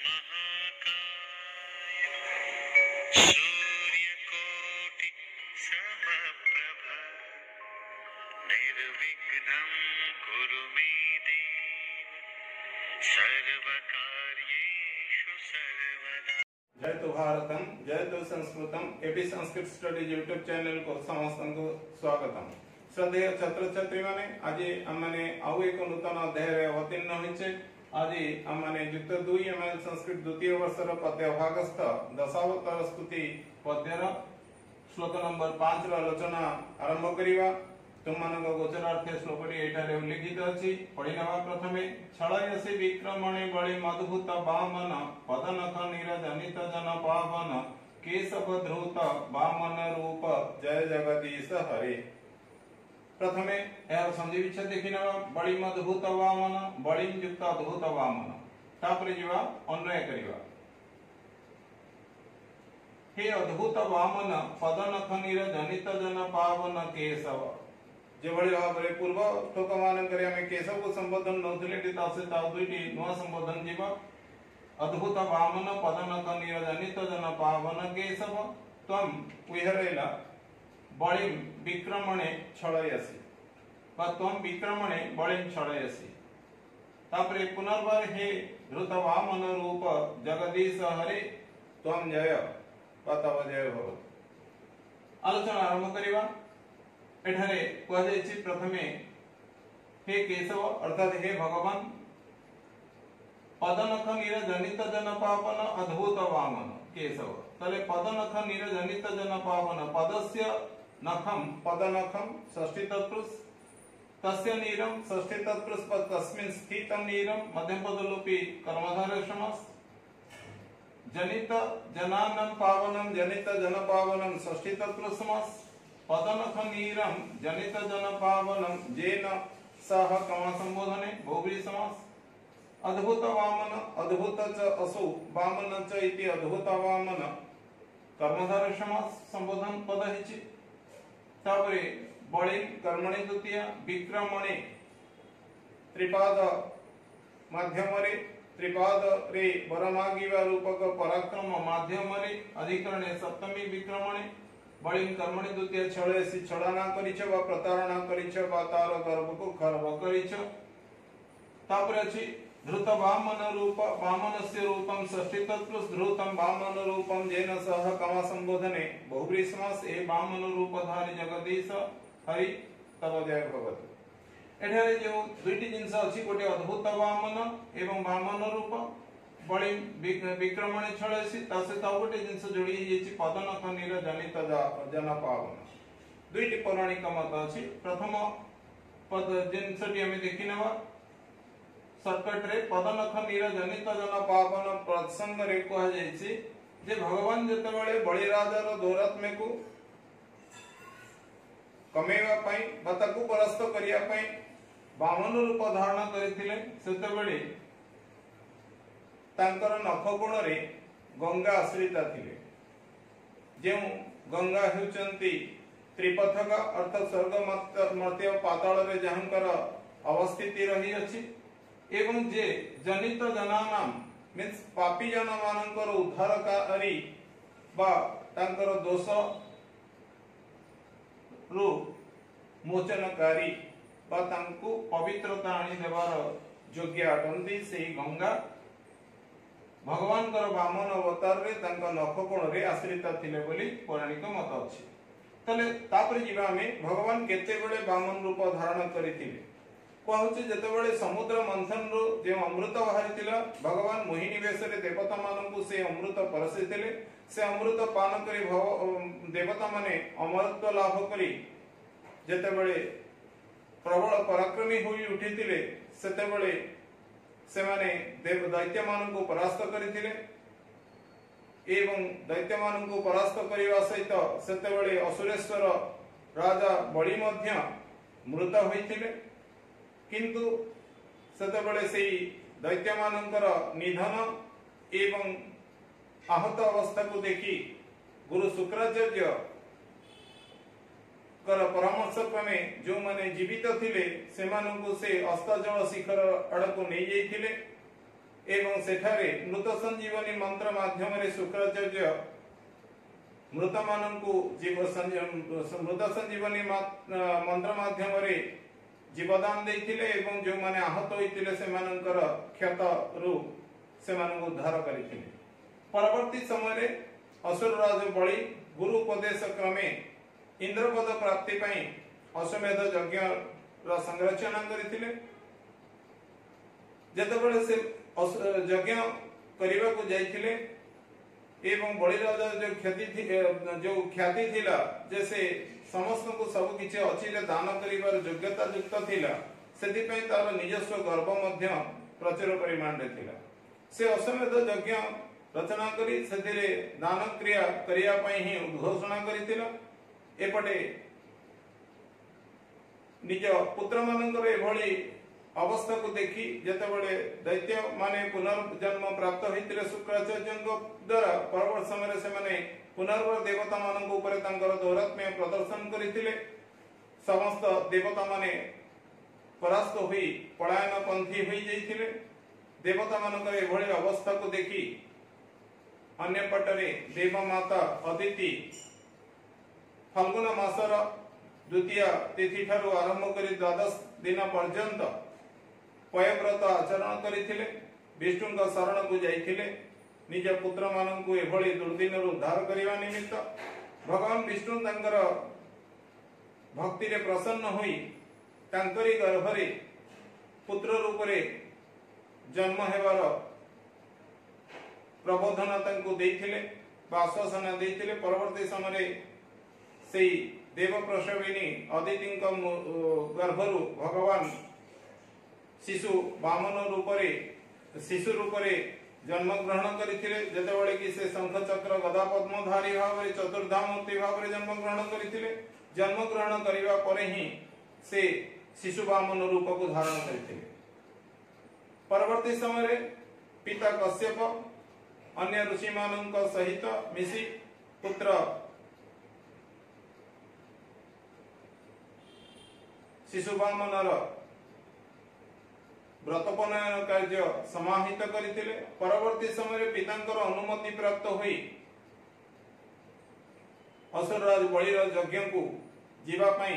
महाकाय सूर्यकोटि समप्रभ निर्विघ्नं कुरु मे देव सर्वकार्येषु सर्वदा। जय तो भारतम जय तो संस्कृतम एपी संस्कृत स्टडीज यूट्यूब चैनल को समस्त को स्वागतम। श्रद्धेय छात्र छात्री माने आज आम मैंने आउ एक नूतन अध्याय अवतीर्ण होइछे। आज आम मैंने युक्त 2 एमएल संस्कृत द्वितीय वर्षर पद्य भागस्थ दशावतार स्तुति पद्यर श्लोक नंबर 5 रो आलोचना आरंभ करिवा। तुम मानक गोचरार्थे श्लोकटी एठारे उल्लेखित अछि। पढ़ि नवा प्रथमे छळयसि विक्रमणे बळि मधुभूत वामन पदनख निरजनित जन पावन केशव धृत वामन रूप जय जगदीश हरे। प्रथमे यार संधि विच्छेद देखिना बळि मधुभूत वामन बळि युक्त अद्भुत वामन तापरे जीवा अन्वय करिवा। हे अद्भुत वामन पदनख निरजनित जन पावन केशव जेभଳି भाବରେ पूर्व श्लोक मानकरे ଆମେ केशव को संबोधन नौथिले तासे ता दुईटी नुआ संबोधन जीव। अद्भुत वामन पदनख निरजनित जन पावन केशव त्वं विहरैला बळिं विक्रमणे छळयसि बा त्वं विक्रमणे बळिं छळयसि। तापरे पुनर्बार हे धृत वामन रूप जगदीश हरे त्वं जय बा तव जय भवतु। आलोचना आरंभ करिवा। एठारे कह जायछि प्रथमे हे केशव अर्थात हे भगवान पदनख निरजनित जन पावन अद्भुत वामन केशव तले पदनख निरजनित जन पावन पदस्य नखम पदनखम षष्ठी तत्पुरुष तस्य नीरम षष्ठी तत्पुरुष पद तस्मिन् स्थितं नीरम मध्यम पदलोपी कर्मधारय समास जनित जनानं पावनं जनित जन पावनं षष्ठी तत्पुरुष समास पदनख नीरम जनित जन पावनम जेन सह कमा संबोधने बहुव्रीहि समास अद्भुत वामन अद्भुत च असौ वामन च इति अद्भुत वामन कर्मधार समास संबोधन पद हिचि। तापरे बळि कर्मणि द्वितीय विक्रमणे त्रिपाद माध्यमरे त्रिपाद रे वरमागिवा रूपक पराक्रम माध्यमरे अधिकरणे सप्तमी विक्रमणे बळिं कर्मणि द्वितीय छळयसि छळना करिछ वा प्रतारणा करिछ वा तार गर्भ को खर्व करिछ। तापरे अछि धृत वामन रूप वामनस्य रूपं षष्ठी तत्पुरुष धृतं वामन रूपं जेन सह कमा संबोधने बहुव्रीहि समास ए वामन रूपधारी जगदीश हरि तव जय भवतु। एठारे जो दुईटी जिंस अछि गोटे अद्भुत वामन एवं वामन रूप बळि विक्रमणे छळयसि तासे ता गोटे जिंस जोडी हेछि पदनख निरजनित जन पावन। दुईटी पौराणिक मत अछि। प्रथम पद जिंसटी हम देखिनवा सर्कट रे पदनख निरजनित जन पावन प्रसंग रे कह जायछि जे भगवान जतबेले बळिराजर दौरात्म्य को कमेवा पई बताकू परास्त करिया पई वामन रूप धारण करिथिले सेतबेले तांकर नख गुण रे गंगा आश्रिता थिले। जे गंगा हेउचंती त्रिपथक अर्थात स्वर्ग मर्त्य पाताल रे जहांकर अवस्थिति रही अछि एवं जे जनित जनानाम मीन्स पापी जन मानकर उद्धारकारी बा तांकर दोष रु मोचनकारी बा तांको पवित्रता आनी देवार योग्य अटंती सेही गंगा भगवान कर वामन अवतार रे तांका नख कोण रे आश्रिता थिले बोली पौराणिक मत अछि। तले तापर जीवा में भगवान केते बेले वामन रूप धारण करिथिले कहउछि जते बेले समुद्र मंथन रो जे अमृत बाहरितिला भगवान मोहिनी वेश रे देवता मानकु से अमृत परसिथिले से अमृत पान करी देवता माने अमरत्व लाभ करी जते बेले प्रबल पराक्रमी होई उठिथिले सेते बेले से माने देव दैत्य मानकु परास्त करिथिले एवं दैत्य मानकु परास्त करिवा सहित सेते बेले असुरेश्वर राजा बळि मध्य मृत होइथिले किंतु सेते बेले सेही दैत्य मानकर निधन एवं आहत अवस्था को देखि गुरु शुक्राचार्य कर परामर्श क्रमे जो माने जीवित थिले से मानकु से अस्तजल शिखर अड़को नै जाइथिले एवं सेठारे मृत संजीवनी मंत्र माध्यम शुक्राचार्य मृत मानू मृत संजीवनी मंत्र माध्यम जीवदान देथिले एवं जो माने आहत होइतिले सेमानकर क्षत रु सेमानकु उद्धार करिथिले। परवर्ती समय असुरराज बलि गुरु उपदेश क्रमे इंद्रपद प्राप्ति पई अश्वमेध यज्ञ रा संरचना करिथिले। जेतेबेले से यज्ञ करिबा को जाइथिले एवं बलिराज जो ख्याति थिला जैसे समस्त को सब किछि अचिले दान करिबार योग्यता युक्त थिला सेति पई तार निजस्व गर्व मध्य प्रचुर परिमाण रे थिला। से अश्वमेध यज्ञ रचना करी सेतिरे दान क्रिया करिया पई ही घोषणा करिथिला। एपटे निज पुत्र मानकर एभली अवस्था को देखी जेतेबेले दैत्य माने पुनर्जन्म प्राप्त होइतिले शुक्राचार्य द्वारा परवर्त समय से माने पुनर्वर देवता मानक ऊपर तांकर दौरात्म्य प्रदर्शन करितिले। समस्त देवता माने परास्त होई पलायन पंथी होई जाइतिले। देवता मानकर एभली अवस्था को देखी अन्य पटरे देवमाता अदिति फाल्गुन मासर द्वितीय तिथि ठारू आरंभ करी द्वादश दिन पर्यंत पयव्रत आचरण करिथिले। विष्णु शरण को जाइथिले निज पुत्र मानकु एभली दुर्दिन उद्धार करिवा निमित्त भगवान विष्णु तांकर भक्ति रे प्रसन्न होई तांकरी गर्भरे पुत्र रूप रे जन्म हेबार प्रबोधन तांकु देइथिले बा आश्वासन देइथिले। परवर्ती समय सेई देव प्रसविनी अदिति गर्भरु भगवान शिशु वामन रूपरे शिशु रूपरे जन्म ग्रहण करिथिले। जेतेबेले कि से शंख चक्र गदा पद्मधारी भावरे चतुर्धामूर्ति भावरे जन्म ग्रहण करिथिले। जन्म ग्रहण करिवा परे ही से शिशु वामन रूप को धारण करिथिले। परवर्ती समय पिता कश्यप अन्य ऋषि मानक सहित मिसी पुत्र शिशु वामनर व्रतपनयन कार्य समाहित करिथिले। परवर्ती समय पितांकर अनुमति प्राप्त होई असुरराज बलिर यज्ञ को जीवा पई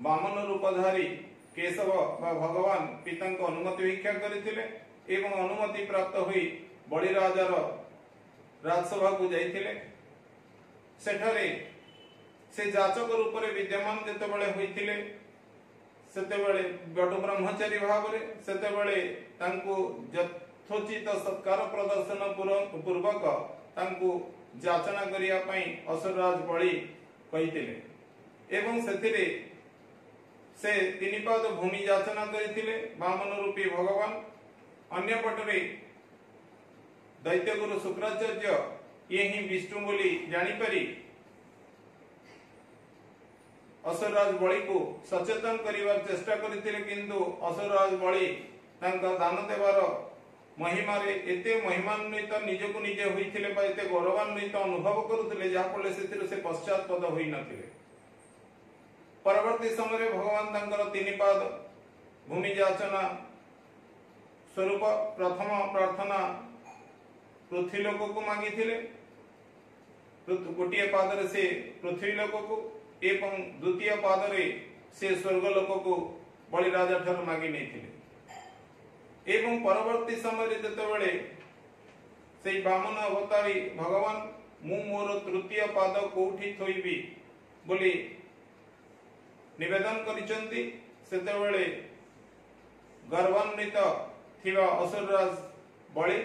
वामन रूपधारी केशव बा भगवान पितांक अनुमति भिक्षा करिथिले एवं अनुमति प्राप्त होई बलिराजार राजसभा को जाइथिले। सेठारे से जाचक रूप रे विद्यमान जेतेबेले होइथिले सेतेबेले बटु ब्रह्मचारी भावरे सेतेबेले तांकु यथोचित सत्कार प्रदर्शन पूर्वक तांकु जाचना करिया पई असुरराज बलि कहिथिले एवं सेथिरे से तीन पाद भूमि याचना करिथिले वामन रूपी भगवान। अन्य पटरे दैत्य गुरु शुक्राचार्य ये ही विष्णु बोली जानी पारी असुरराज बलि को सचेतन करिवार चेष्टा करिथिले किंतु असुरराज बलि तांका दान देवार महिमा रे एते महिमान्वित निजको निजे होइथिले बा एते गौरवान्वित अनुभव करुथिले जा फले सेतिर से पश्चात्पद होई नथिले। परवर्ती समय भगवान तांकर तीन पाद भूमि याचना स्वरूप प्रथम प्रार्थना पृथ्वी लोक को मागिथिले। गोटिए पादरे से पृथ्वी लोक को एवं द्वितीय पादरे से स्वर्ग लोक को बलिराजा ठार मागी नेथिले। एवं परवर्ती समय जेतेबेले से वामन अवतारी भगवान मु मोर तृतीय पाद कोठी थोइबी बोली निवेदन करिसंती सेतेबेले गर्वान्वित थिबा असुरराज बलि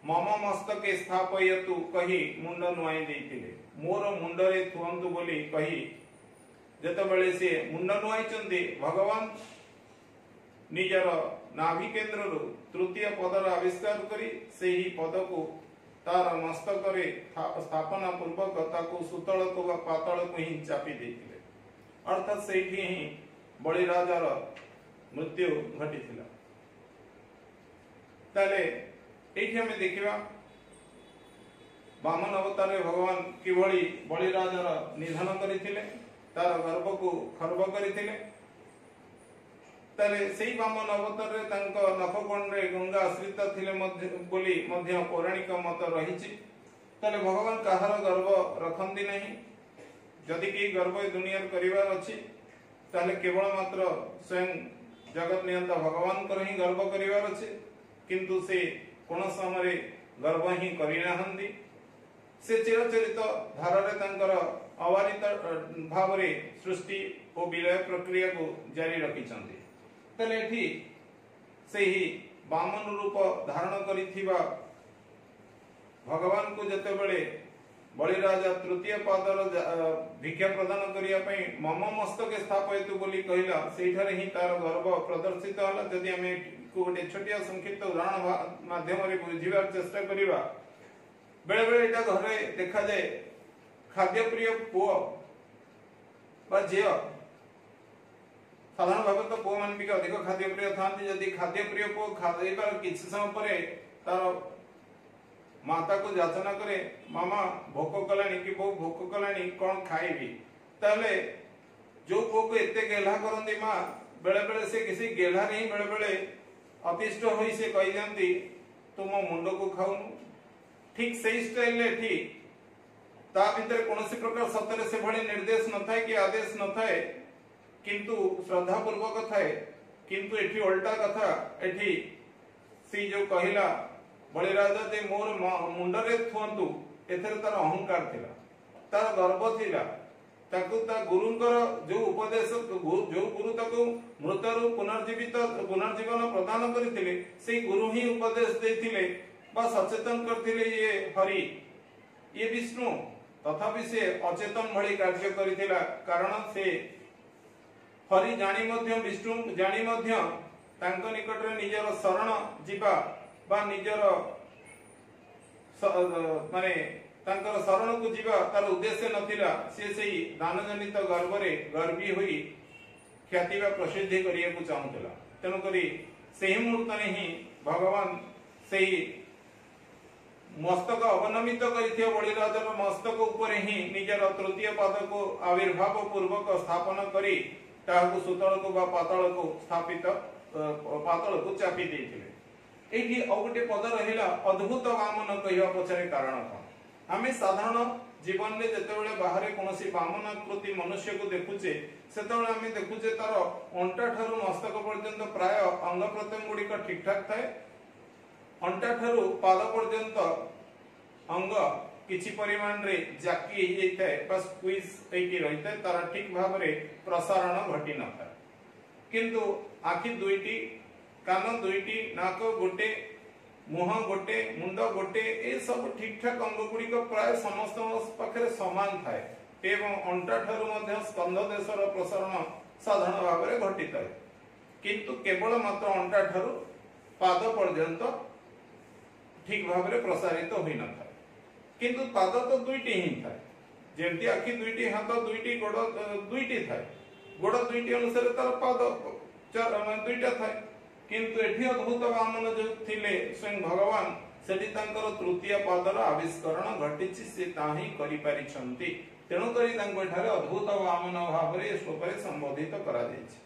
मम मस्तके स्थापयतु कही मुंड नुआई देथिले। मोर मुंडरे थुअंतु बोली कही जेतेबेले से मुंड नुआइचंती भगवान निजर नाभि केंद्र तृतीय पदर आविष्कार करी सेही पद को तार मस्तक रे स्थापना पूर्वक ताको सुतल को पातल को ही चापी देथिले। अर्थात सेठी ही बलिराजार मृत्यु घटिथिला। ताले एठी हमें देखिबा वामन अवतार भगवान किभली बलिराजार निधन करिथिले तार गर्भ को खर्ब करिथिले। ताले सेही वामन अवतार रे तांको नखकोण रे गंगा आश्रित थिले मध्य बोली मध्य पौराणिक मत रहिछि। ताले भगवान काहार गर्व रखंदी नहीं। जदि कि गर्व ए दुनिया करिवार अछि ताले केवल मात्र स्वयं जगत नियंता भगवान कर ही गर्व करिवार अछि, किंतु से कोन समय गर्व ही करि नाहंदी। से चिरचरित धारा रे तांकर अवारित भाव रे सृष्टि और विलय प्रक्रिया को जारी रखिछंती। तले एठी सेही वामन रूप धारण करिथिबा भगवान को जते बेले बलिराजा तृतीय पादर भिक्षा प्रदान करिया पई मम मस्तके स्थापयतु बोली कहिला, सेठारे ही तार गर्व प्रदर्शित होला। जदि हमें को गोटे छोटिया संक्षिप्त उदाहरण माध्यम रे बुझिबार चेष्टा करिबा, बेले बेले एटा घरे देखा जाए खाद्य प्रिय पुओ बा झियो, साधारण भाव तो पुओ मान भी अधिक खाद्य प्रिय थांती। जदि खाद्य प्रिय पुओ खाइबार किछि समय परे तार माता को याचना करे, मामा भोक कलानी कि बो भोक कलानी कौन खाइबी, ताले जो पुओ को एते गेला करंदी मां बेले बेले से किसी गेला नहीं बेले बेले अतिष्ट होई से कहि जानती तुम मुंड को खाउनु। ठीक सही स्टाइल ले ठीक ता भीतर कोनोसी प्रकार सतरे से भली निर्देश न थाए कि आदेश न थाए, किंतु श्रद्धा पूर्वक थाए। किंतु एठी उल्टा कथा, एठी सी जो कहिला बलिराजा जे मोर मुंडरे थुंतु, एथरे तार अहंकार थिला, तार गर्व थिला। ताकु ता गुरुंकर जो उपदेश जो गुरु ताकु मृतरु पुनर्जीवन प्रदान करथिले, से गुरु ही उपदेश देथिले बा सचेतन करथिले ये हरि ये विष्णु, तथापि से अचेतन भली कार्य करिथिला। कारण से हरि जानी मध्य विष्णु जानी मध्य तांक निकट रे निजर शरण जीवा बा निजर माने तांकर शरण को जीवा तार उद्देश्य नथिला। से सेही दान जनित गर्व रे गर्वी होई ख्याति बा प्रसिद्धि करिया को चाहुतला। तेनु करी सेही मुहूर्त ने ही भगवान सेही मस्तक अवनमित करिथिया बलिराजर मस्तक ऊपर ही निजर तृतीय पाद को आविर्भाव पूर्वक स्थापन करी ताहाको सुतल को बा पाताल को स्थापित पाताल को चापी देथिले। एठी औगटे पद रहिला अद्भुत वामन कहिवा पछरे कारण कोन। आमे साधारण जीवन में जेतेबेले बाहर कोनोसी वामन आकृति मनुष्य को देखुचे, सेतेबेले आमे देखुचे तार अंटा ठारू मस्तक पर्यंत प्राय अंग प्रत्यंग गुड़िक ठीक ठाक थाए। अंटा ठारू पाद पर्यंत अंग किछि परिमाण रे जाकी हे जाय बा स्क्वीज हेकी रहिते, तार ठीक भाव रे प्रसारण घटी न थाए। किंतु आखि दुईटी, कान दुईटी, नाक गोटे, मुह गोटे, मुंड गोटे, ए सब ठीक ठाक अंग गुड़िक प्राय समस्त पाखरे समान थाए एवं अंटा ठारू मध्य स्कंध देशर प्रसारण साधारण भाव रे घटी थाए। किंतु केवल मात्र अंटा ठारू पाद पर्यंत ठीक भाव रे प्रसारित होई न थाए। किंतु पाद तो दुईटी ही थाए, जेमती आखि दुईटी, हाथ दुईटी, गोड़ दुईटी थाए, गोड़ दुईटी अनुसार तार पाद दुईटा थाए। किंतु एठी अद्भुत वामन जो थिले स्वयं भगवान, सेठी तांकर तृतीय पादर आविष्करण घटिछि, से ताही करि परिछंती। तेणु करी तांको एठारे अद्भुत वामन भाव रे श्लोक रे संबोधित करा जायछि।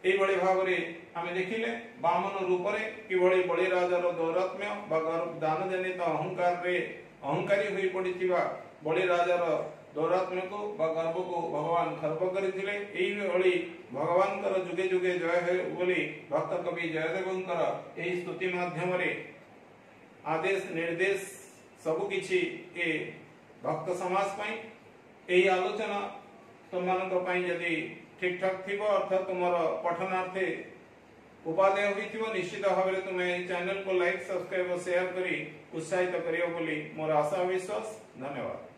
एई बळे भाव रे आमे देखिले वामन रूप रे किभଳି बलिराजार दौरात्म्य बा दान जनित अहंकार रे अहंकारी होई पडिथिबा बलिराजार दौरात्म्य को बा गर्व को भगवान खर्ब करिथिले। एई भଳି भगवानकर जुगे जुगे जय हे बोली भक्त कवि जयदेवंकर एई स्तुति माध्यम रे आदेश निर्देश सब किछि ए भक्त समाज पई एई आलोचना तुमମାନଙ୍କ ପାଇଁ ଯଦି ठीक ठाक थिबो अर्थात तुमर पठनार्थे उपादेय होइथिबो, निश्चित भाव तुम चैनल को लाइक सब्सक्राइब और शेयर करी उत्साहित करियो बोली मोर आशा विश्वास। धन्यवाद।